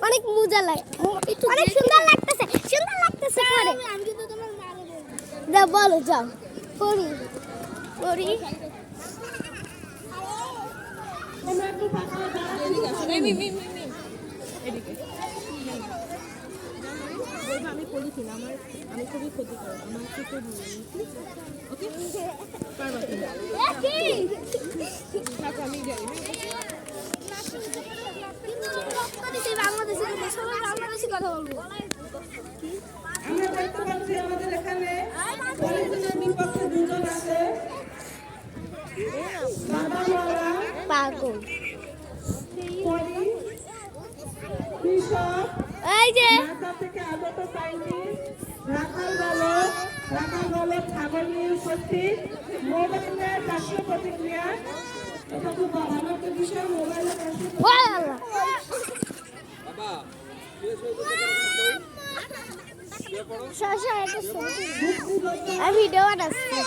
অনেক মজা লাগে, অনেক সুন্দর লাগতেছে, যা বলো, যাও করি করি। আমি পলিথিন আমি খুবই ক্ষতি করো আমার থেকে ওকে পারবা আমি যাই। বাংলাদেশি কথা বলবো। আমরা দেখতে পাচ্ছি আমাদের এখানে পলিথিনের বিপক্ষে দুজন আছে, পাগল কৃষক, এই যে ঢাকা থেকে আগত সাইন্টিস্ট, রাখাল বালক ছাগল নিয়ে উপস্থিত, মোবাইলের রাষ্ট্র প্রতিক্রিয়া। এটা খুব ভালো একটা বিষয়, মোবাইলের রাষ্ট্র ভিডিও বানাচ্ছি।